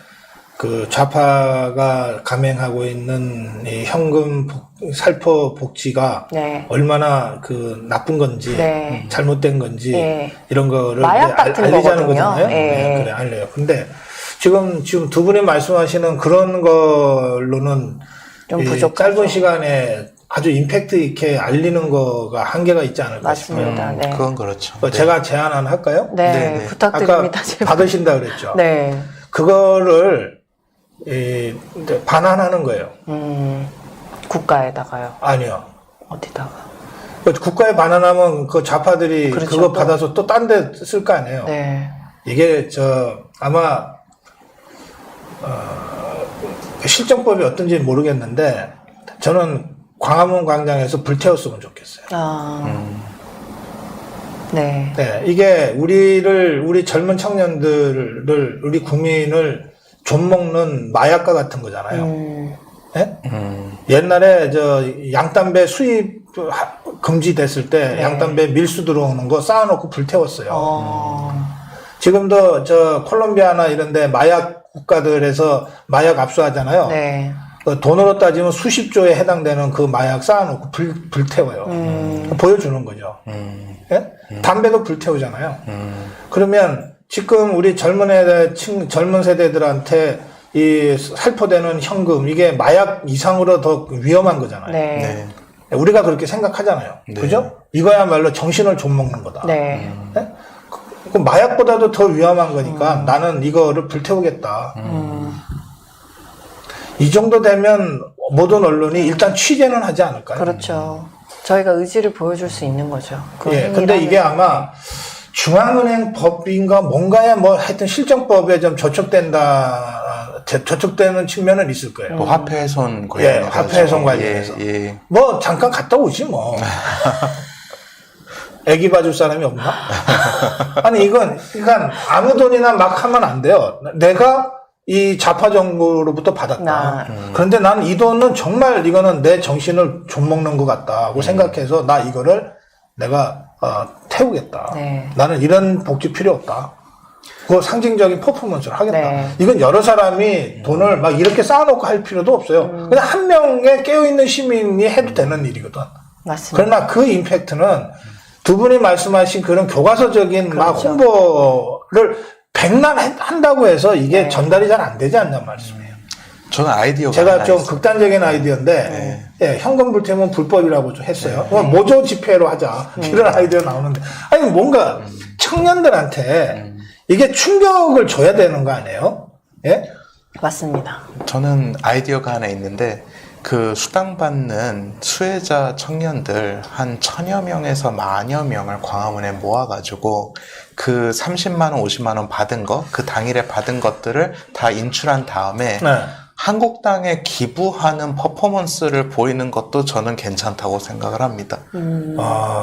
그 좌파가 감행하고 있는 이 현금 살포 복지가 네. 얼마나 그 나쁜 건지 네. 잘못된 건지 네. 이런 거를 마약 같은 알리자는 거거든요. 거잖아요. 네. 그래 알려요. 근데 지금 두 분이 말씀하시는 그런 걸로는 좀 이 부족하죠. 짧은 시간에 아주 임팩트 있게 알리는 거가 한계가 있지 않을까 싶어요. 맞습니다. 네. 그건 그렇죠. 제가 제안 하나 할까요? 네, 네. 부탁드립니다. 아까 제발. 받으신다 그랬죠. 네. 그거를 이제 반환하는 거예요. 국가에다가요. 아니요. 어디다가? 그 국가에 반환하면 그 좌파들이 그렇죠, 그거 또. 받아서 또 딴 데 쓸 거 아니에요. 네. 이게 아마 실정법이 어떤지 모르겠는데 저는 광화문 광장에서 불태웠으면 좋겠어요. 네. 네, 이게 우리 젊은 청년들을 우리 국민을 좀먹는 마약과 같은 거잖아요. 네? 옛날에 양담배 수입 금지됐을 때 네. 양담배 밀수 들어오는 거 쌓아놓고 불태웠어요. 지금도 콜롬비아나 이런데 마약 국가들에서 마약 압수하잖아요. 네. 그 돈으로 따지면 수십조에 해당되는 그 마약 쌓아놓고 불태워요. 보여주는 거죠. 예? 담배도 불태우잖아요. 그러면 지금 우리 젊은 세대들한테 이 살포되는 현금, 이게 마약 이상으로 더 위험한 거잖아요. 네. 네. 우리가 그렇게 생각하잖아요. 네. 그죠? 이거야말로 정신을 좀 먹는 거다. 네. 예? 그 마약보다도 더 위험한 거니까 나는 이거를 불태우겠다. 이 정도 되면 모든 언론이 일단 취재는 하지 않을까요? 그렇죠. 저희가 의지를 보여줄 수 있는 거죠. 그 예, 근데 이게 아마 중앙은행 법인가 뭔가에 뭐 하여튼 실정법에 좀 저촉되는 측면은 있을 거예요. 뭐 화폐훼손 예, 관련해서. 화폐훼손 관련해서. 예. 뭐 잠깐 갔다 오지 뭐. 애기 봐줄 사람이 없나? 아니 그러니까 아무 돈이나 막 하면 안 돼요. 내가 이 좌파 정부로부터 받았다. 그런데 나는 이 돈은 정말 이거는 내 정신을 좀 먹는 것 같다고 생각해서 나 이거를 내가 태우겠다. 네. 나는 이런 복지 필요 없다. 그 상징적인 퍼포먼스를 하겠다. 네. 이건 여러 사람이 돈을 막 이렇게 쌓아놓고 할 필요도 없어요. 그냥 한 명의 깨어있는 시민이 해도 되는 일이거든. 맞습니다. 그러나 그 임팩트는 두 분이 말씀하신 그런 교과서적인 막 그렇죠. 홍보를 백날 한다고 해서 이게 네. 전달이 잘 안 되지 않냐 말씀이에요. 저는 아이디어가 제가 하나 좀 있어요. 극단적인 아이디어인데 예, 현금 불태우면 불법이라고 좀 했어요. 모조 집회로 하자 이런 아이디어 나오는데 아니 뭔가 청년들한테 이게 충격을 줘야 되는 거 아니에요? 예? 맞습니다. 저는 아이디어가 하나 있는데 그 수당받는 수혜자 청년들 한 1000여 명에서 10,000여 명을 광화문에 모아가지고 그 30만 원, 50만 원 받은 거, 그 당일에 받은 것들을 다 인출한 다음에 네. 한국당에 기부하는 퍼포먼스를 보이는 것도 저는 괜찮다고 생각을 합니다.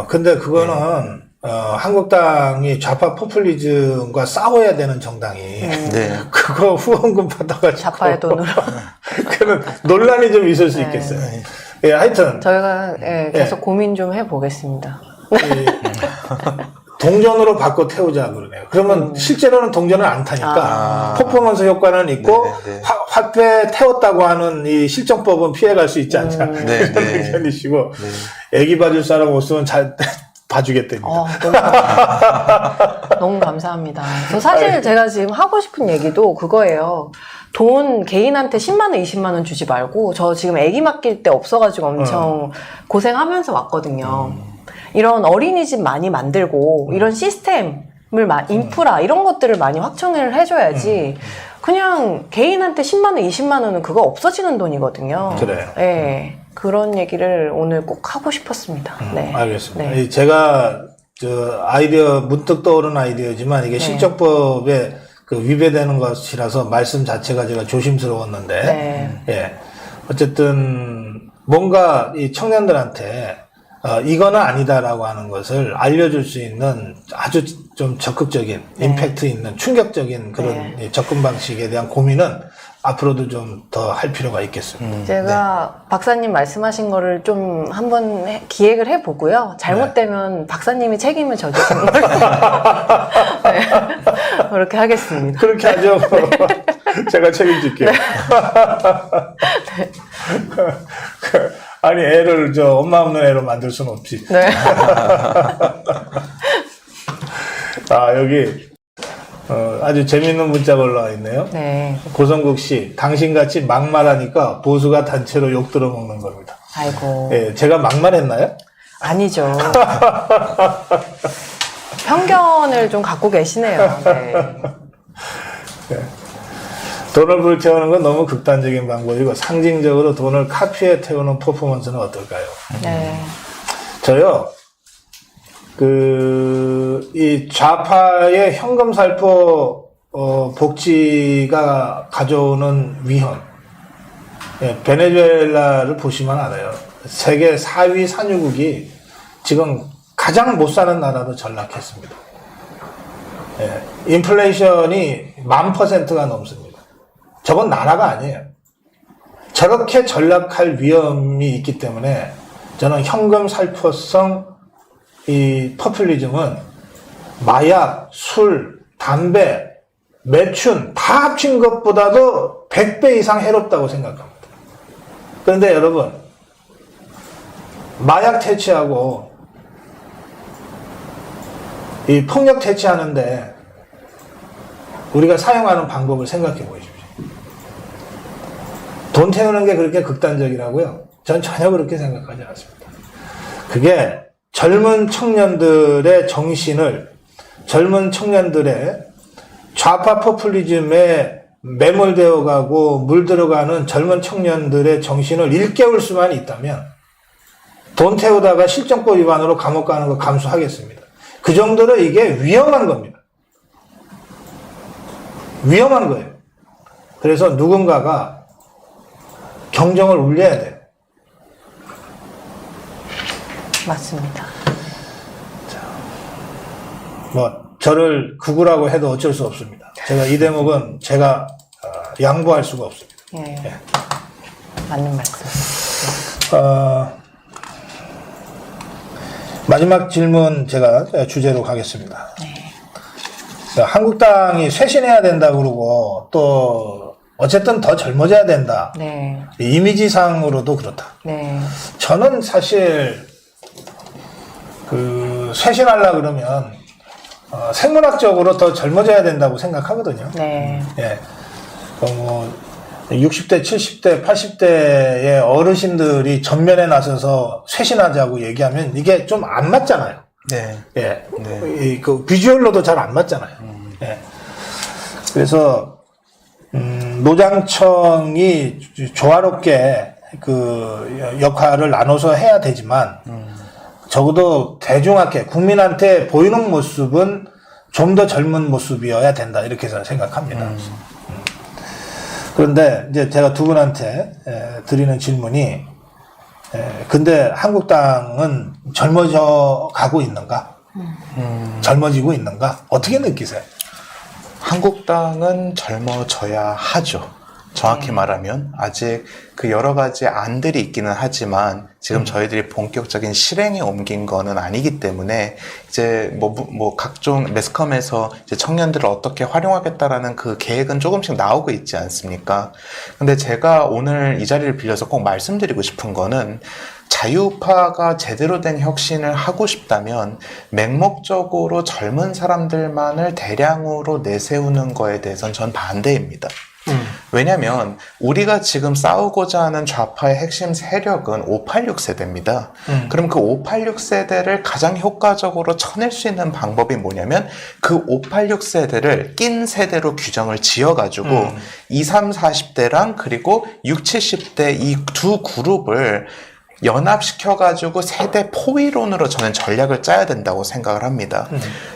근데 그거는 한국당이 좌파 포퓰리즘과 싸워야 되는 정당이 네. 그거 후원금 받아가지고 좌파의 돈으로. 그는 논란이 좀 있을 수 네. 있겠어요. 예, 하여튼 저희가 계속 고민 좀 해보겠습니다. 동전으로 바꿔 태우자 그러네요. 그러면 실제로는 동전을 안 타니까 퍼포먼스 효과는 있고 네, 네. 화폐 태웠다고 하는 이 실정법은 피해갈 수 있지 않냐 네, 이런 네. 의견이시고 애기 봐줄 사람 없으면 잘 봐주겠답니다. 너무 감사합니다. 저 사실 제가 지금 하고 싶은 얘기도 그거예요. 돈 개인한테 10만 원, 20만 원 주지 말고 저 지금 애기 맡길 때 없어가지고 엄청 고생하면서 왔거든요. 이런 어린이집 많이 만들고 이런 시스템을 인프라 이런 것들을 많이 확충을 해줘야지 그냥 개인한테 10만 원, 20만 원은 그거 없어지는 돈이거든요. 그래요. 네, 그런 얘기를 오늘 꼭 하고 싶었습니다. 네. 알겠습니다. 네. 제가 아이디어 문득 떠오른 아이디어지만 이게 실정법에 그 위배되는 것이라서 말씀 자체가 제가 조심스러웠는데 네. 예. 어쨌든 뭔가 이 청년들한테 이거는 아니다라고 하는 것을 알려줄 수 있는 아주 좀 적극적인 임팩트 있는 충격적인 그런 접근 방식에 대한 고민은 앞으로도 좀 더 할 필요가 있겠습니다. 제가 박사님 말씀하신 거를 좀 한번 기획을 해보고요. 잘못되면 박사님이 책임을 져주시는 걸로 네. 그렇게 하겠습니다. 그렇게 하죠. 제가 책임질게요. 아니 애를 엄마 없는 애로 만들 수는 없지. 네. 여기 아주 재밌는 문자가 올라와 있네요. 네. 고성국 씨, 당신같이 막말하니까 보수가 단체로 욕 들어먹는 겁니다. 아이고. 예, 제가 막말했나요? 아니죠. 편견을 좀 갖고 계시네요. 네. 돈을 불태우는 건 너무 극단적인 방법이고 상징적으로 돈을 카피에 태우는 퍼포먼스는 어떨까요? 네. 저요, 이 좌파의 현금 살포 복지가 가져오는 위험. 예, 베네수엘라를 보시면 알아요. 세계 4위 산유국이 지금 가장 못 사는 나라로 전락했습니다. 예, 인플레이션이 1000%가 넘습니다. 저건 나라가 아니에요. 저렇게 전락할 위험이 있기 때문에 저는 현금 살포성 이 퍼퓰리즘은 마약, 술, 담배, 매춘 다 합친 것보다도 100배 이상 해롭다고 생각합니다. 그런데 여러분, 마약 퇴치하고 이 폭력 퇴치하는데 우리가 사용하는 방법을 생각해 보십시오. 돈 태우는 게 그렇게 극단적이라고요? 전 전혀 그렇게 생각하지 않습니다. 그게 젊은 청년들의 정신을, 젊은 청년들의 좌파 포퓰리즘에 매몰되어 가고 물들어가는 젊은 청년들의 정신을 일깨울 수만 있다면 돈 태우다가 실정법 위반으로 감옥 가는 거 감수하겠습니다. 그 정도로 이게 위험한 겁니다. 위험한 거예요. 그래서 누군가가 경정을 울려야 돼요. 맞습니다. 저를 극우라고 해도 어쩔 수 없습니다. 제가 이 대목은 제가 양보할 수가 없습니다. 예. 맞는 말씀. 마지막 질문 제가 주제로 가겠습니다. 네. 한국당이 쇄신해야 된다 그러고 또 어쨌든 더 젊어져야 된다. 네. 이미지상으로도 그렇다. 네. 저는 사실 쇄신하려고 그러면 생물학적으로 더 젊어져야 된다고 생각하거든요. 네. 예. 60대, 70대, 80대의 어르신들이 전면에 나서서 쇄신하자고 얘기하면 이게 좀 안 맞잖아요. 네. 예. 네. 그 비주얼로도 잘 안 맞잖아요. 예. 그래서 노장청이 조화롭게 그 역할을 나눠서 해야 되지만 적어도 대중한테 국민한테 보이는 모습은 좀 더 젊은 모습이어야 된다 이렇게 저는 생각합니다. 그런데 이제 제가 두 분한테 드리는 질문이 근데 한국당은 젊어져 가고 있는가? 젊어지고 있는가? 어떻게 느끼세요? 한국당은 젊어져야 하죠. 정확히 말하면 아직 그 여러 가지 안들이 있기는 하지만 지금 저희들이 본격적인 실행에 옮긴 거는 아니기 때문에 이제 뭐 각종 매스컴에서 이제 청년들을 어떻게 활용하겠다라는 그 계획은 조금씩 나오고 있지 않습니까? 근데 제가 오늘 이 자리를 빌려서 꼭 말씀드리고 싶은 거는 자유우파가 제대로 된 혁신을 하고 싶다면 맹목적으로 젊은 사람들만을 대량으로 내세우는 거에 대해서는 전 반대입니다. 왜냐면 우리가 지금 싸우고자 하는 좌파의 핵심 세력은 586 세대입니다. 그럼 그 586 세대를 가장 효과적으로 쳐낼 수 있는 방법이 뭐냐면 그 586 세대를 낀 세대로 규정을 지어가지고 20, 30, 40대랑 그리고 60, 70대 이 두 그룹을 연합시켜가지고 세대 포위론으로 저는 전략을 짜야 된다고 생각을 합니다.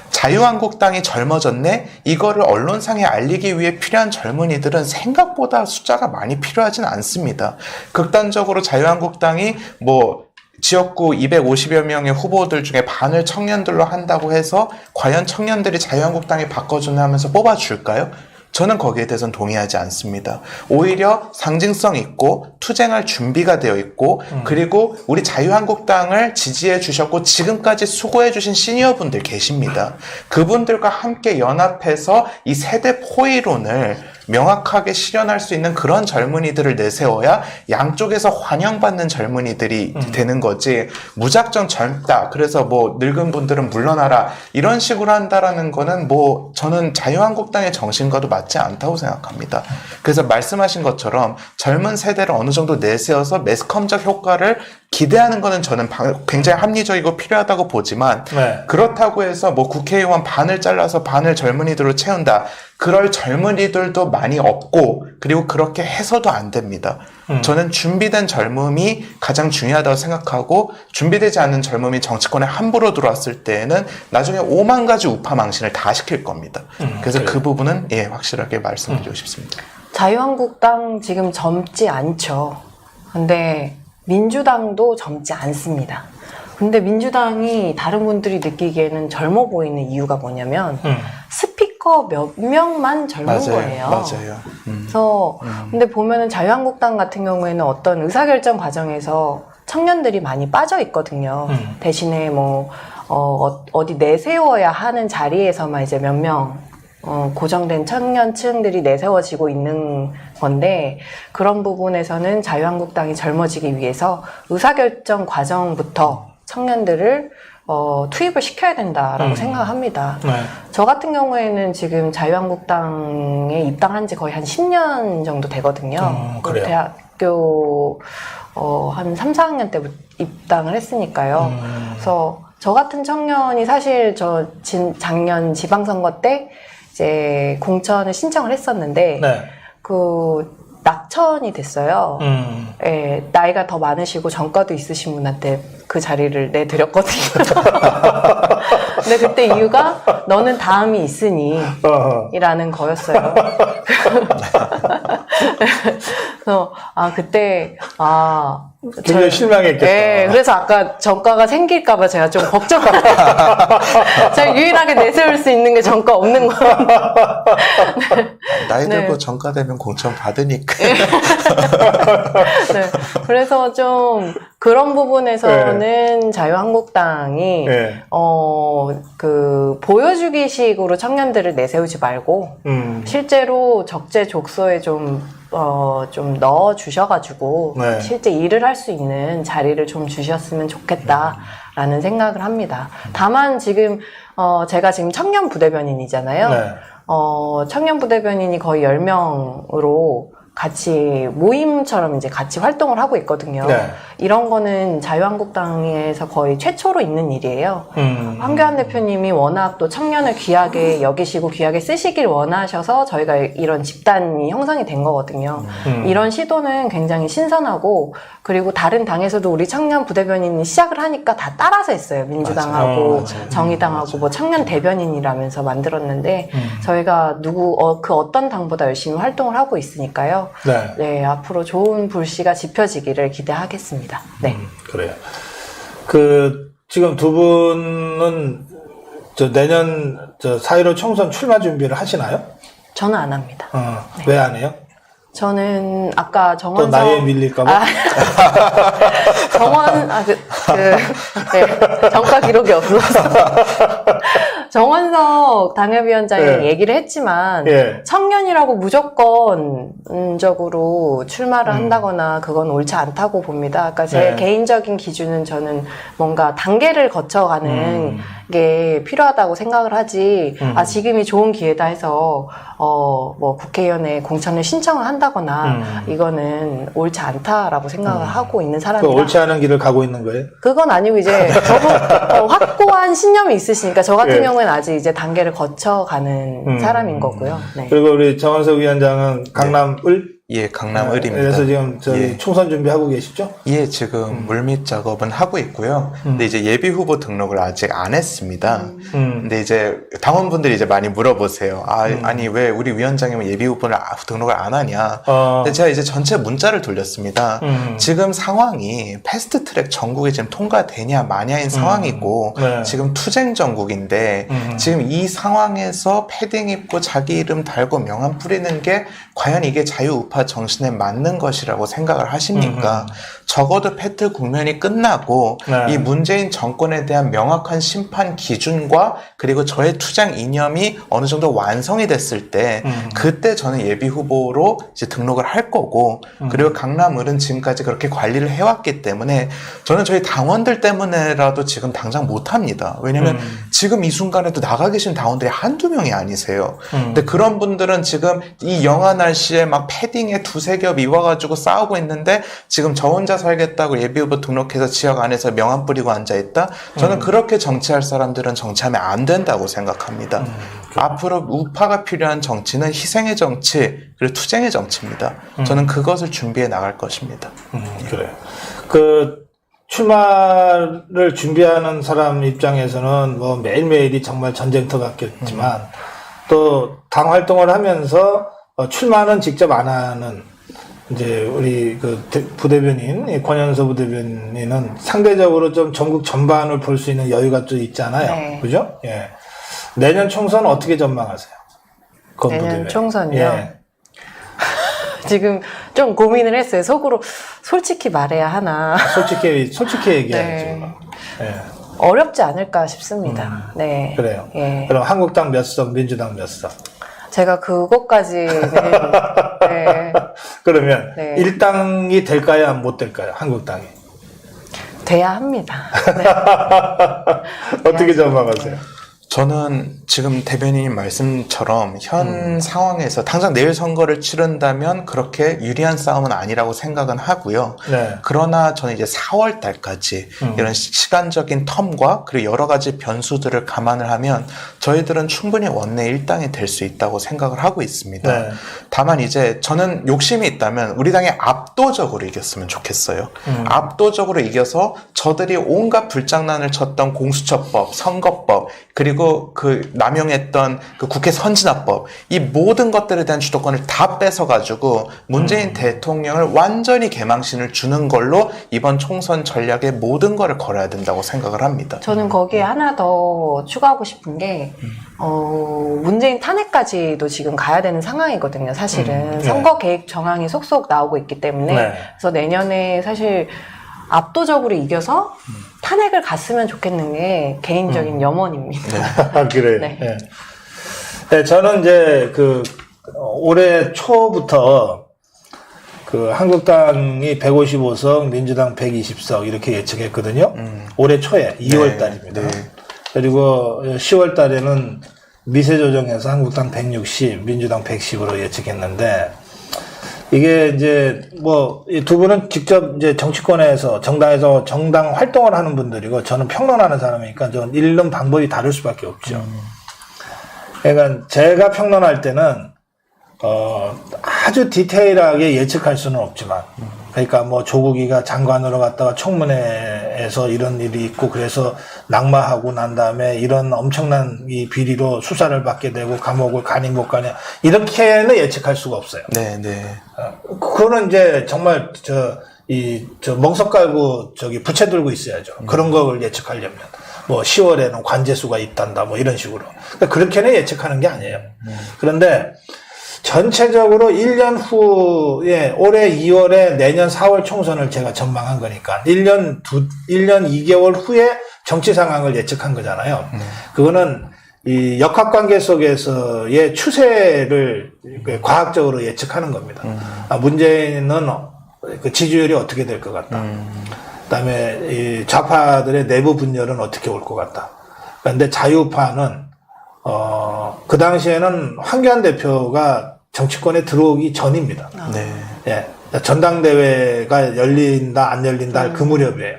자유한국당이 젊어졌네? 이거를 언론상에 알리기 위해 필요한 젊은이들은 생각보다 숫자가 많이 필요하진 않습니다. 극단적으로 자유한국당이 뭐 지역구 250여 명의 후보들 중에 반을 청년들로 한다고 해서 과연 청년들이 자유한국당이 바꿔주나 하면서 뽑아줄까요? 저는 거기에 대해서는 동의하지 않습니다. 오히려 상징성 있고 투쟁할 준비가 되어 있고 그리고 우리 자유한국당을 지지해 주셨고 지금까지 수고해 주신 시니어분들 계십니다. 그분들과 함께 연합해서 이 세대 포위론을 명확하게 실현할 수 있는 그런 젊은이들을 내세워야 양쪽에서 환영받는 젊은이들이 되는 거지 무작정 젊다 그래서 뭐 늙은 분들은 물러나라 이런 식으로 한다라는 거는 뭐 저는 자유한국당의 정신과도 맞지 않다고 생각합니다. 그래서 말씀하신 것처럼 젊은 세대를 어느 정도 내세워서 매스컴적 효과를 기대하는 거는 저는 굉장히 합리적이고 필요하다고 보지만 그렇다고 해서 뭐 국회의원 반을 잘라서 반을 젊은이들로 채운다. 그럴 젊은이들도 많이 없고 그리고 그렇게 해서도 안 됩니다. 저는 준비된 젊음이 가장 중요하다고 생각하고 준비되지 않는 젊음이 정치권에 함부로 들어왔을 때에는 나중에 5만 가지 우파 망신을 다 시킬 겁니다. 그래서 그래요. 그 부분은 확실하게 말씀드리고 싶습니다. 자유한국당 지금 젊지 않죠. 근데 민주당도 젊지 않습니다. 근데 민주당이 다른 분들이 느끼기에는 젊어 보이는 이유가 뭐냐면 스피커 몇 명만 젊은 거예요. 맞아요. 그래서 근데 보면은 자유한국당 같은 경우에는 어떤 의사결정 과정에서 청년들이 많이 빠져 있거든요. 대신에 뭐 어디 내세워야 하는 자리에서만 이제 몇 명 고정된 청년층들이 내세워지고 있는 건데 그런 부분에서는 자유한국당이 젊어지기 위해서 의사결정 과정부터 청년들을 투입을 시켜야 된다라고 생각합니다. 저 같은 경우에는 지금 자유한국당에 입당한 지 거의 한 10년 정도 되거든요. 그래요? 대학교 한 3, 4학년 때부터 입당을 했으니까요. 그래서 저 같은 청년이 사실 작년 지방선거 때 이제 공천을 신청을 했었는데 그 낙천이 됐어요. 예, 나이가 더 많으시고 전과도 있으신 분한테 그 자리를 내드렸거든요. 근데 그때 이유가 너는 다음이 있으니 이라는 거였어요. 그래서 그때 굉장히 실망했겠다. 네, 그래서 아까 전과가 생길까봐 제가 좀 걱정했어요. 제가 유일하게 내세울 수 있는 게 전과 없는 거예요. 나이 들고 전과되면 공천 받으니까. 네, 그래서 좀 그런 부분에서는 자유한국당이 그 보여주기식으로 청년들을 내세우지 말고 실제로 적재적소에 좀 넣어 주셔가지고 실제 일을 할 수 있는 자리를 좀 주셨으면 좋겠다라는 생각을 합니다. 다만 지금 제가 지금 청년 부대변인이잖아요. 청년 부대변인이 거의 10명으로 같이 모임처럼 이제 같이 활동을 하고 있거든요. 이런 거는 자유한국당에서 거의 최초로 있는 일이에요. 황교안 대표님이 워낙 또 청년을 귀하게 여기시고 귀하게 쓰시길 원하셔서 저희가 이런 집단이 형성이 된 거거든요. 이런 시도는 굉장히 신선하고 그리고 다른 당에서도 우리 청년 부대변인이 시작을 하니까 다 따라서 했어요. 민주당하고 맞아요. 정의당하고 뭐 청년 대변인이라면서 만들었는데 저희가 그 어떤 당보다 열심히 활동을 하고 있으니까요. 네. 네, 앞으로 좋은 불씨가 지펴지기를 기대하겠습니다. 네. 그래요. 지금 두 분은 내년 4.15 총선 출마 준비를 하시나요? 저는 안 합니다. 네. 왜 안 해요? 저는 아까 또 정원석 나이에 밀릴까봐? 네, 정가 기록이 없어서 정원석 당협위원장이 예. 얘기를 했지만 예. 청년이라고 무조건적으로 출마를 한다거나 그건 옳지 않다고 봅니다. 그러니까 제 네. 개인적인 기준은 저는 뭔가 단계를 거쳐가는 게 필요하다고 생각을 하지 지금이 좋은 기회다 해서 뭐 국회의원에 공천을 신청을 한다거나 이거는 옳지 않다라고 생각을 하고 있는 사람이라 옳지 않은 길을 가고 있는 거예요? 그건 아니고 이제 너무 확고한 신념이 있으시니까 저 같은 예. 경우에는 아직 이제 단계를 거쳐가는 사람인 거고요. 네. 그리고 우리 정원석 위원장은 강남을? 예, 강남을입니다. 그래서 지금 예. 총선 준비하고 계시죠? 예, 지금 물밑 작업은 하고 있고요. 근데 이제 예비 후보 등록을 아직 안 했습니다. 근데 이제 당원분들이 이제 많이 물어보세요. 아니 왜 우리 위원장님은 예비 후보를 등록을 안 하냐? 근데 제가 이제 전체 문자를 돌렸습니다. 지금 상황이 패스트트랙 전국에 지금 통과되냐 마냐인 상황이고 네. 지금 투쟁 전국인데 지금 이 상황에서 패딩 입고 자기 이름 달고 명함 뿌리는 게 과연 이게 자유우파 정신에 맞는 것이라고 생각을 하십니까? 적어도 패트 국면이 끝나고 네. 이 문재인 정권에 대한 명확한 심판 기준과 그리고 저의 투쟁 이념이 어느 정도 완성이 됐을 때 그때 저는 예비 후보로 이제 등록을 할 거고 그리고 강남을은 지금까지 그렇게 관리를 해왔기 때문에 저는 저희 당원들 때문에라도 지금 당장 못합니다. 왜냐면 지금 이 순간에도 나가 계신 당원들이 한두 명이 아니세요. 근데 그런 분들은 지금 이 영하 날씨에 막 패딩에 두세 겹 입어가지고 싸우고 있는데 지금 저 혼자 살겠다고 예비후보 등록해서 지역 안에서 명함 뿌리고 앉아있다? 저는 그렇게 정치할 사람들은 정치하면 안 된다고 생각합니다. 앞으로 우파가 필요한 정치는 희생의 정치 그리고 투쟁의 정치입니다. 저는 그것을 준비해 나갈 것입니다. 그래요. 출마를 준비하는 사람 입장에서는 뭐 매일매일이 정말 전쟁터 같겠지만 또 당 활동을 하면서 출마는 직접 안 하는 이제 우리 부대변인 권현서 부대변인은 상대적으로 좀 전국 전반을 볼 수 있는 여유가 좀 있잖아요. 네. 그죠? 예. 내년 총선 어떻게 전망하세요? 내년 부대변인. 총선이요? 예. 지금 좀 고민을 했어요. 속으로 솔직히 말해야 하나. 솔직히 얘기해야죠. 네. 예. 어렵지 않을까 싶습니다. 네. 그래요. 예. 그럼 한국당 몇 석, 민주당 몇 석? 제가 그것까지는 네. 그러면 네. 일당이 될까요? 못 될까요? 한국당이. 돼야 합니다. 네. 어떻게 전망하세요? 저는 지금 대변인님 말씀처럼 현 상황에서 당장 내일 선거를 치른다면 그렇게 유리한 싸움은 아니라고 생각은 하고요. 네. 그러나 저는 이제 4월 달까지 이런 시간적인 텀과 그리고 여러 가지 변수들을 감안을 하면 저희들은 충분히 원내 일당이 될 수 있다고 생각을 하고 있습니다. 네. 다만 이제 저는 욕심이 있다면 우리 당이 압도적으로 이겼으면 좋겠어요. 압도적으로 이겨서 저들이 온갖 불장난을 쳤던 공수처법, 선거법, 그리고 그 남용했던 그 국회 선진화법, 이 모든 것들에 대한 주도권을 다 뺏어가지고 문재인 대통령을 완전히 개망신을 주는 걸로 이번 총선 전략에 모든 거를 걸어야 된다고 생각을 합니다. 저는 거기에 하나 더 추가하고 싶은 게 문재인 탄핵까지도 지금 가야 되는 상황이거든요. 사실은 네. 선거 계획 정황이 속속 나오고 있기 때문에 네. 그래서 내년에 사실 압도적으로 이겨서 탄핵을 갔으면 좋겠는 게 개인적인 염원입니다. 아, 그래요. 네. 네. 네, 저는 이제 올해 초부터 한국당이 155석, 민주당 120석 이렇게 예측했거든요. 올해 초에 2월 달입니다. 네. 그리고 10월 달에는 미세 조정해서 한국당 160, 민주당 110으로 예측했는데 이게 이제 뭐 이 두 분은 직접 이제 정치권에서 정당에서 정당 활동을 하는 분들이고 저는 평론하는 사람이니까 좀 읽는 방법이 다를 수밖에 없죠. 그러니까 제가 평론할 때는 아주 디테일하게 예측할 수는 없지만, 그러니까 뭐 조국이가 장관으로 갔다가 청문회에서 이런 일이 있고 그래서 낙마하고 난 다음에 이런 엄청난 이 비리로 수사를 받게 되고 감옥을 가니 못 가니 이렇게는 예측할 수가 없어요. 네, 네. 그거는 이제 정말 저 멍석 깔고 부채 들고 있어야죠. 그런 걸 예측하려면. 뭐 10월에는 관제수가 있단다 뭐 이런 식으로. 그러니까 그렇게는 예측하는 게 아니에요. 그런데 전체적으로 1년 후에 올해 2월에 내년 4월 총선을 제가 전망한 거니까 1년 2개월 후에 정치 상황을 예측한 거잖아요. 그거는 이 역학관계 속에서의 추세를 과학적으로 예측하는 겁니다. 문재인은 그 지지율이 어떻게 될 것 같다. 그다음에 이 좌파들의 내부 분열은 어떻게 올 것 같다. 그런데 자유파는 그 당시에는 황교안 대표가 정치권에 들어오기 전입니다. 네. 예. 전당대회가 열린다, 안 열린다 할 그 무렵이에요.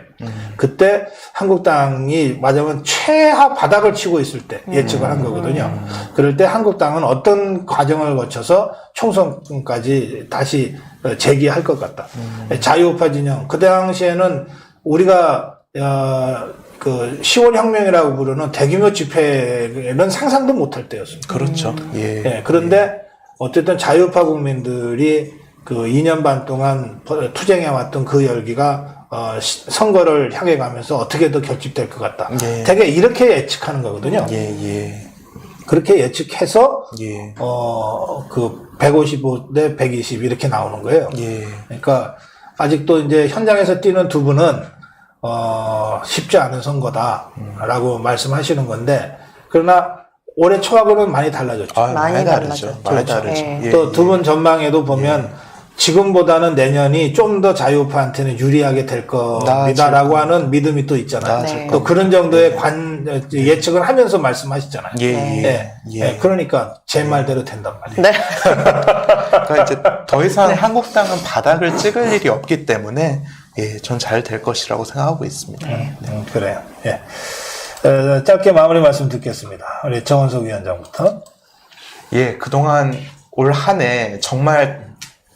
그때 한국당이 맞으면 최하 바닥을 치고 있을 때 예측을 한 거거든요. 그럴 때 한국당은 어떤 과정을 거쳐서 총선까지 다시 재기할 것 같다. 자유우파 진영. 그 당시에는 우리가, 그 10월 혁명이라고 부르는 대규모 집회는 상상도 못할 때였습니다. 그렇죠. 예. 예, 그런데 어쨌든 자유파 국민들이 그 2년 반 동안 투쟁해왔던 그 열기가 선거를 향해 가면서 어떻게 더 결집될 것 같다. 예. 되게 이렇게 예측하는 거거든요. 예, 예. 그렇게 예측해서 예. 그 155 대 120 이렇게 나오는 거예요. 예. 그러니까 아직도 이제 현장에서 뛰는 두 분은 쉽지 않은 선거다라고 말씀하시는 건데, 그러나 올해 초하고는 많이 달라졌죠. 많이 다르죠. 많이 그렇죠. 다르죠. 예. 예, 또 두 분 예. 전망에도 보면 지금보다는 내년이 좀 더 자유파한테는 유리하게 될 겁니다라고 하는 믿음이 또 있잖아요. 네. 또 그런 정도의 예측을 하면서 말씀하시잖아요. 예, 네. 예. 예. 예, 그러니까 제 말대로 된단 말이에요. 네. 그러니까 이제 더 이상 한국당은 바닥을 찍을 일이 없기 때문에 예, 전 잘 될 것이라고 생각하고 있습니다. 그래요. 예. 짧게 마무리 말씀 듣겠습니다. 우리 정원석 위원장부터. 예, 그동안 올 한 해 정말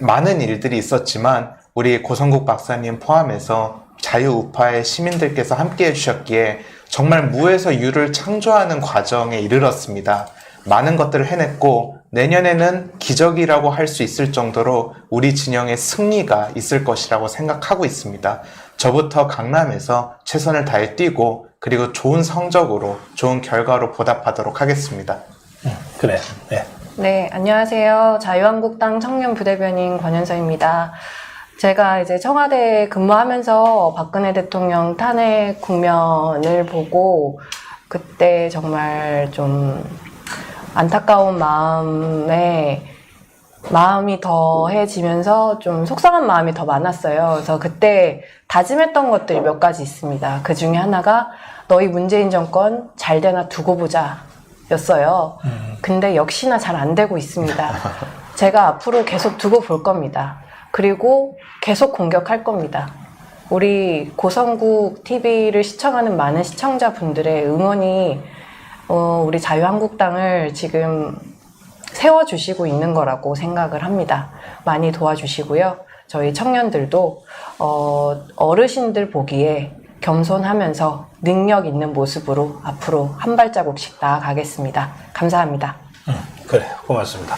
많은 일들이 있었지만 우리 고성국 박사님 포함해서 자유우파의 시민들께서 함께 해주셨기에 정말 무에서 유를 창조하는 과정에 이르렀습니다. 많은 것들을 해냈고 내년에는 기적이라고 할 수 있을 정도로 우리 진영의 승리가 있을 것이라고 생각하고 있습니다. 저부터 강남에서 최선을 다해 뛰고 그리고 좋은 성적으로 좋은 결과로 보답하도록 하겠습니다. 그래요. 예. 네, 안녕하세요. 자유한국당 청년 부대변인 권현서입니다. 제가 이제 청와대에 근무하면서 박근혜 대통령 탄핵 국면을 보고 그때 정말 좀 안타까운 마음이 더해지면서 좀 속상한 마음이 더 많았어요. 그래서 그때 다짐했던 것들이 몇 가지 있습니다. 그 중에 하나가 너희 문재인 정권 잘 되나 두고 보자 였어요. 근데 역시나 잘 안 되고 있습니다. 제가 앞으로 계속 두고 볼 겁니다. 그리고 계속 공격할 겁니다. 우리 고성국 TV를 시청하는 많은 시청자분들의 응원이 우리 자유한국당을 지금 세워주시고 있는 거라고 생각을 합니다. 많이 도와주시고요. 저희 청년들도 어르신들 보기에 겸손하면서 능력 있는 모습으로 앞으로 한 발자국씩 나아가겠습니다. 감사합니다. 그래요. 고맙습니다.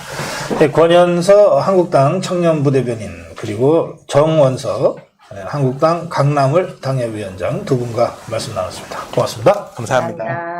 네, 권현서 한국당 청년부대변인 그리고 정원석 한국당 강남을 당협위원장 두 분과 말씀 나눴습니다. 고맙습니다. 감사합니다.